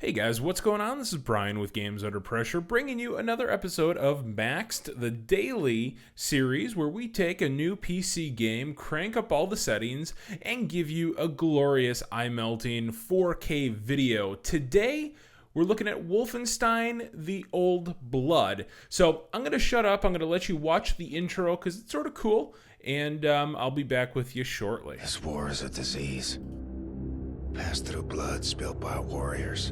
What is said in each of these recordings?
Hey guys, what's going on? This is Brian with Games Under Pressure, bringing you another episode of Maxed, the daily series where we take a new PC game, crank up all the settings, and give you a glorious eye-melting 4K video. Today, we're looking at Wolfenstein: The Old Blood. So I'm going to shut up. I'm going to let you watch the intro because it's sort of cool, and I'll be back with you shortly. This war is a disease, passed through blood spilled by warriors.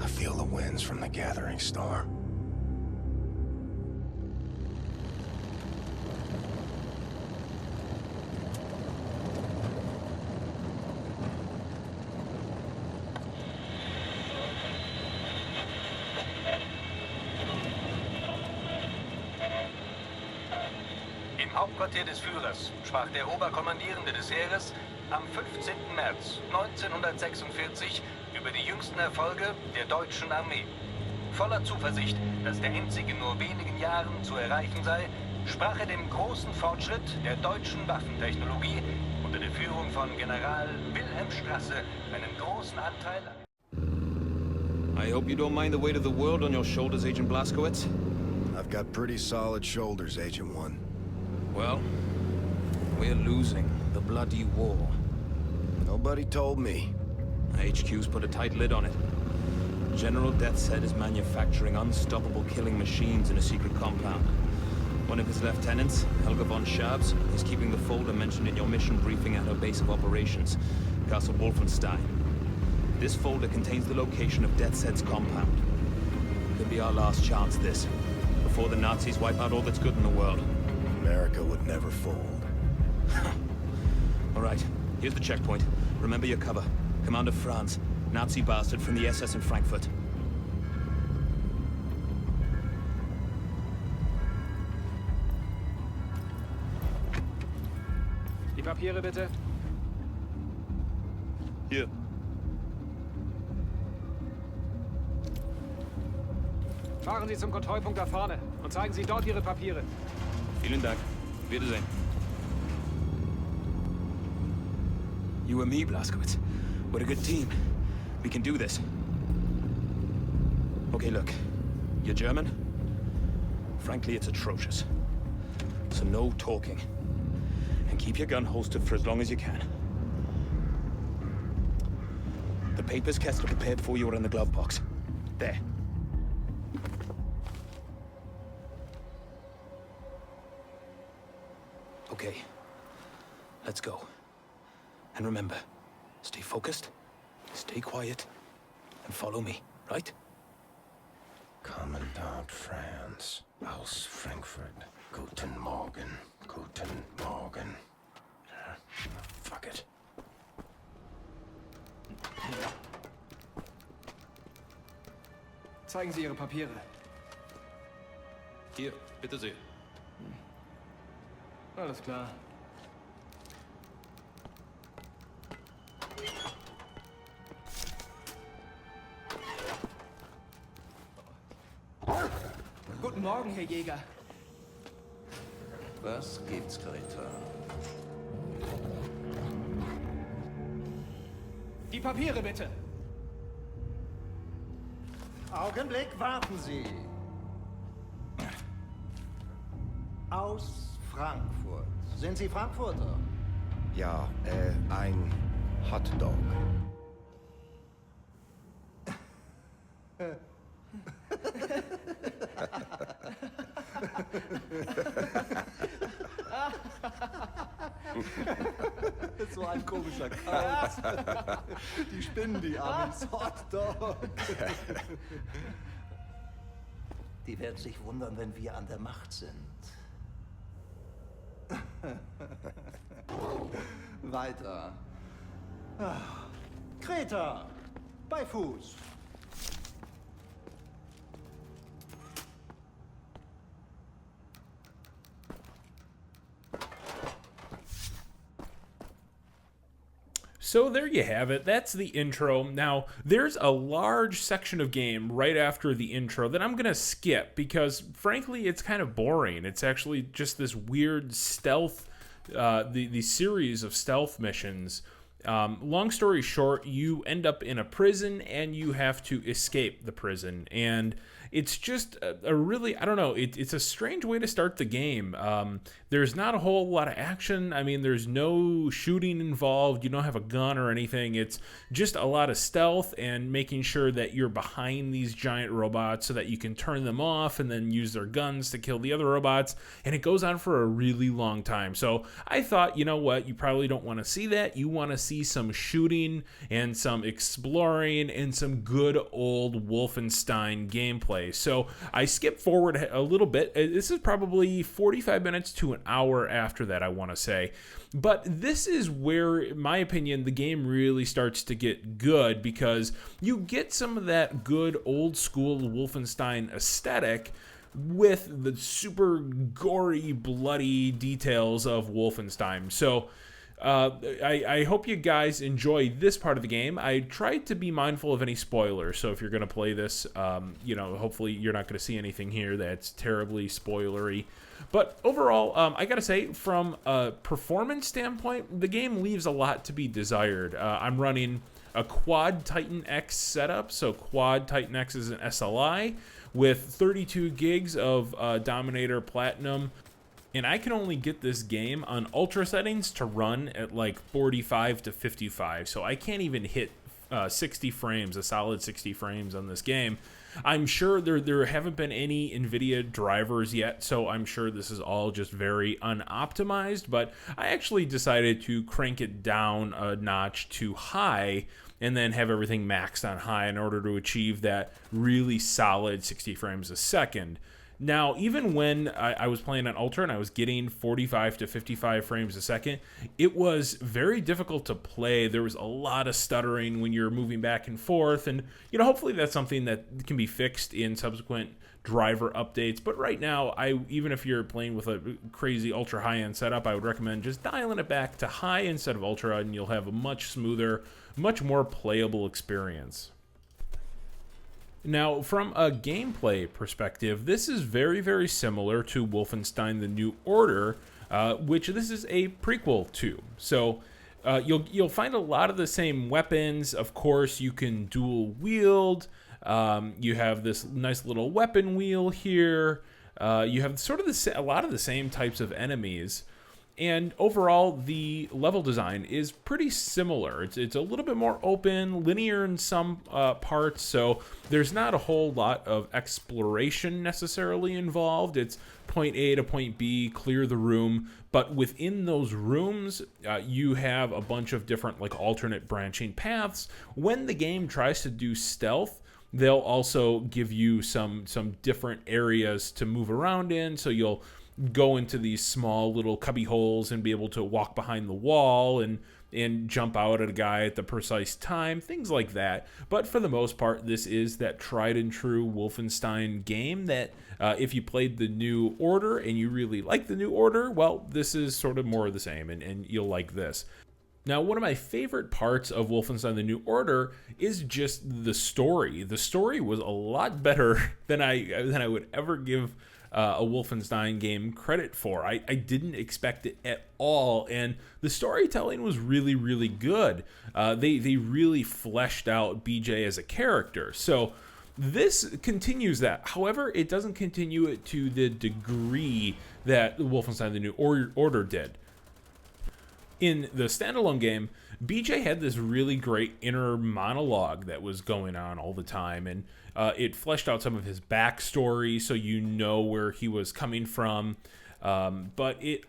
I feel the winds from the gathering storm. Im Hauptquartier des Führers sprach der Oberkommandierende des Heeres am 15. März 1946 über die jüngsten Erfolge der deutschen Armee. Voller Zuversicht, dass der Endsieg in nur wenigen Jahren zu erreichen sei, sprach er dem großen Fortschritt der deutschen Waffentechnologie unter der Führung von General Wilhelm Strasse einen großen Anteil an. I hope you don't mind the weight of the world on your shoulders, Agent Blazkowicz. I've got pretty solid shoulders, Agent One. Well, we're losing the bloody war. Nobody told me. HQ's put a tight lid on it. General Deathshead is manufacturing unstoppable killing machines in a secret compound. One of his lieutenants, Helga von Schabs, is keeping the folder mentioned in your mission briefing at her base of operations, Castle Wolfenstein. This folder contains the location of Deathshead's compound. Could be our last chance, this, before the Nazis wipe out all that's good in the world. America would never fold. All right, here's the checkpoint. Remember your cover. Commander Franz, Nazi bastard from the SS in Frankfurt. Die Papiere bitte. Hier. Fahren Sie zum Kontrollpunkt da vorne und zeigen Sie dort Ihre Papiere. Vielen Dank. Wiedersehen. You and me, Blazkowicz. We're a good team. We can do this. Okay, look. You're German? Frankly, it's atrocious. So no talking. And keep your gun holstered for as long as you can. The papers Kessler prepared for you are in the glove box. There. Okay. Let's go. And remember, stay focused, stay quiet, and follow me, right? Commandant Franz aus Frankfurt. Guten Morgen. Guten Morgen. Fuck it. Zeigen Sie Ihre Papiere. Hier, bitte sehr. Alles klar. Guten Morgen, Herr Jäger. Was gibt's, Greta? Die Papiere bitte. Augenblick, warten Sie. Aus Frankfurt. Sind Sie Frankfurter? Ja, ein Hotdog. So ein komischer Kauz. Die spinnen, die Amis. Hotdog. Die werden sich wundern, wenn wir an der Macht sind. Weiter. Kreta. Bei Fuß. So there you have it. That's the intro. Now, there's a large section of game right after the intro that I'm going to skip because, frankly, it's kind of boring. It's actually just this weird stealth, the series of stealth missions Long story short, you end up in a prison and you have to escape the prison. And it's just a really, I don't know, it's a strange way to start the game. There's not a whole lot of action. I mean, there's no shooting involved. You don't have a gun or anything. It's just a lot of stealth and making sure that you're behind these giant robots so that you can turn them off and then use their guns to kill the other robots. And it goes on for a really long time. So I thought, you know what, you probably don't want to see that. You want to see some shooting and some exploring and some good old Wolfenstein gameplay. So I skipped forward a little bit. This is probably 45 minutes to an hour after that, I want to say. But this is where, in my opinion, the game really starts to get good, because you get some of that good old school Wolfenstein aesthetic with the super gory, bloody details of Wolfenstein. So I hope you guys enjoy this part of the game. I tried to be mindful of any spoilers, so if you're going to play this, hopefully you're not going to see anything here that's terribly spoilery. But overall, I gotta say, from a performance standpoint, the game leaves a lot to be desired. I'm running a Quad Titan X setup, so Quad Titan X is an SLI with 32 gigs of Dominator Platinum. And I can only get this game on ultra settings to run at like 45 to 55. So I can't even hit 60 frames, a solid 60 frames on this game. I'm sure there haven't been any NVIDIA drivers yet, so I'm sure this is all just very unoptimized. But I actually decided to crank it down a notch to high and then have everything maxed on high in order to achieve that really solid 60 frames a second. Now, even when I was playing on Ultra and I was getting 45 to 55 frames a second, it was very difficult to play. There was a lot of stuttering when you're moving back and forth, and hopefully that's something that can be fixed in subsequent driver updates. But right now, even if you're playing with a crazy ultra high-end setup, I would recommend just dialing it back to high instead of ultra, and you'll have a much smoother, much more playable experience. Now, from a gameplay perspective, this is very, very similar to Wolfenstein: The New Order, which this is a prequel to. So you'll find a lot of the same weapons. Of course, you can dual wield. You have this nice little weapon wheel here. You have sort of a lot of the same types of enemies. And overall, the level design is pretty similar. It's a little bit more open, linear in some parts, so there's not a whole lot of exploration necessarily involved. It's point A to point B, clear the room, but within those rooms, you have a bunch of different alternate branching paths. When the game tries to do stealth, they'll also give you some different areas to move around in, so you'll go into these small little cubby holes and be able to walk behind the wall and jump out at a guy at the precise time, things like that. But for the most part, this is that tried and true Wolfenstein game that if you played the New Order and you really like the New Order, well, this is sort of more of the same, and you'll like this. Now, one of my favorite parts of Wolfenstein: The New Order is just the story. The story was a lot better than I would ever give a Wolfenstein game credit for. I didn't expect it at all, and the storytelling was really, really good. They really fleshed out BJ as a character. So this continues that. However, it doesn't continue it to the degree that Wolfenstein: The New Order did. In the standalone game, BJ had this really great inner monologue that was going on all the time, and it fleshed out some of his backstory so you know where he was coming from. But it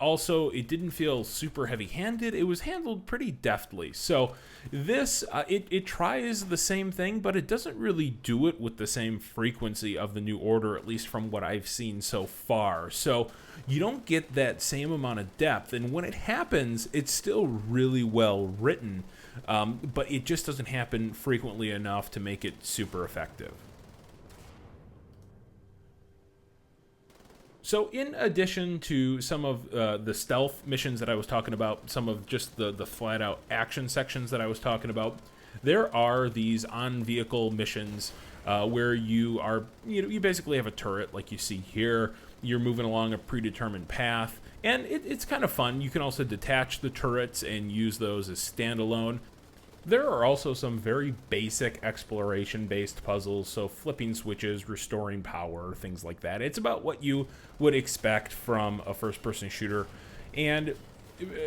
didn't feel super heavy-handed. It was handled pretty deftly. So this, it tries the same thing, but it doesn't really do it with the same frequency of the New Order, at least from what I've seen so far. So you don't get that same amount of depth, and when it happens, it's still really well written, but it just doesn't happen frequently enough to make it super effective. So in addition to some of the stealth missions that I was talking about, some of just the flat-out action sections that I was talking about, there are these on-vehicle missions where you basically have a turret like you see here. You're moving along a predetermined path, And it's kind of fun. You can also detach the turrets and use those as standalone. There are also some very basic exploration-based puzzles, so flipping switches, restoring power, things like that. It's about what you would expect from a first-person shooter. And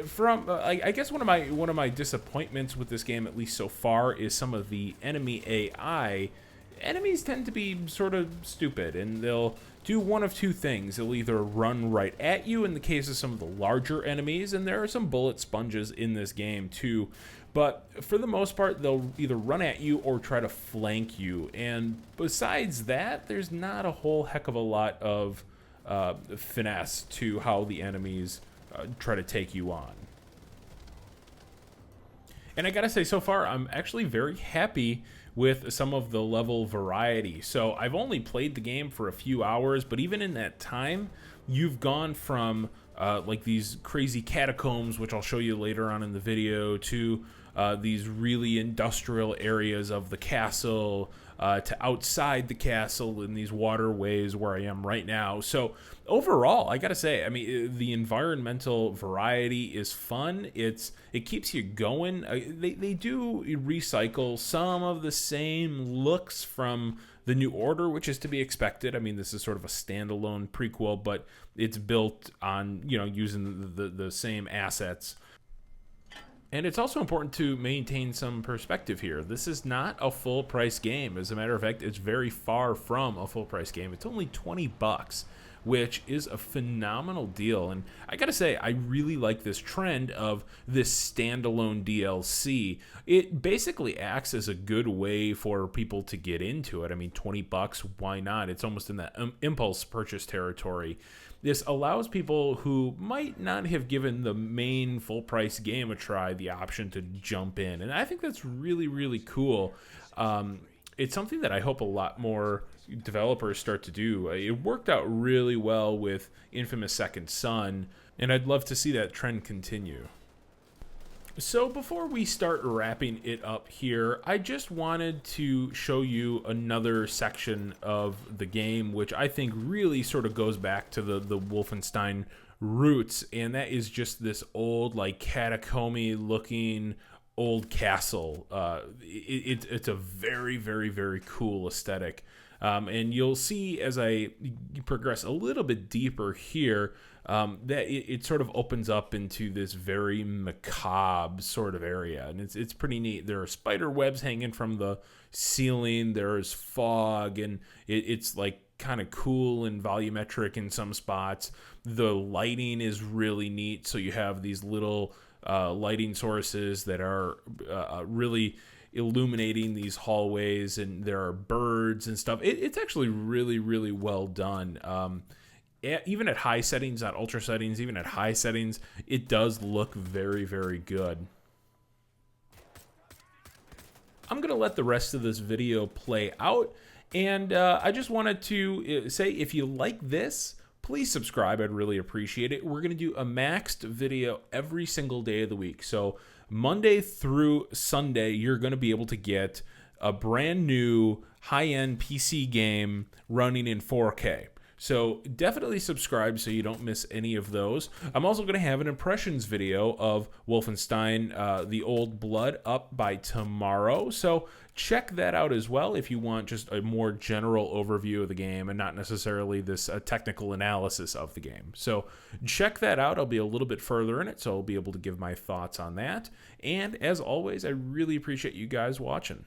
from I guess one of my disappointments with this game, at least so far, is some of the enemy AI. Enemies tend to be sort of stupid, and they'll do one of two things. They'll either run right at you in the case of some of the larger enemies, and there are some bullet sponges in this game too. But for the most part, they'll either run at you or try to flank you. And besides that, there's not a whole heck of a lot of finesse to how the enemies try to take you on. And I gotta say, so far, I'm actually very happy with some of the level variety. So I've only played the game for a few hours, but even in that time, you've gone from like these crazy catacombs, which I'll show you later on in the video, to these really industrial areas of the castle, to outside the castle in these waterways where I am right now. So overall, I gotta say, I mean, the environmental variety is fun. It keeps you going. They do recycle some of the same looks from the New Order, which is to be expected. I mean, this is sort of a standalone prequel, but it's built on, you know, using the same assets. And it's also important to maintain some perspective here. This is not a full price game. As a matter of fact, it's very far from a full price game. It's only $20, which is a phenomenal deal. And I gotta say, I really like this trend of this standalone DLC. It basically acts as a good way for people to get into it. I mean, $20, why not? It's almost in that impulse purchase territory. This allows people who might not have given the main full-price game a try the option to jump in. And I think that's really, really cool. It's something that I hope a lot more developers start to do. It worked out really well with Infamous Second Son, and I'd love to see that trend continue. So before we start wrapping it up here, I just wanted to show you another section of the game, which I think really sort of goes back to the Wolfenstein roots, and that is just this old, like, catacomby looking old castle. It's a very, very, very cool aesthetic. And you'll see as I progress a little bit deeper here that it sort of opens up into this very macabre sort of area. And it's pretty neat. There are spider webs hanging from the ceiling. There's fog, and it's like kind of cool and volumetric in some spots. The lighting is really neat. So you have these little lighting sources that are really illuminating these hallways, and there are birds and stuff. It's actually really, really well done. Even at high settings, not ultra settings, even at high settings, it does look very, very good. I'm going to let the rest of this video play out, and I just wanted to say, if you like this, please subscribe. I'd really appreciate it. We're going to do a maxed video every single day of the week. So Monday through Sunday, you're going to be able to get a brand new high-end PC game running in 4K. So definitely subscribe so you don't miss any of those. I'm also going to have an impressions video of Wolfenstein, The Old Blood, up by tomorrow. So check that out as well if you want just a more general overview of the game and not necessarily this technical analysis of the game. So check that out. I'll be a little bit further in it, so I'll be able to give my thoughts on that. And as always, I really appreciate you guys watching.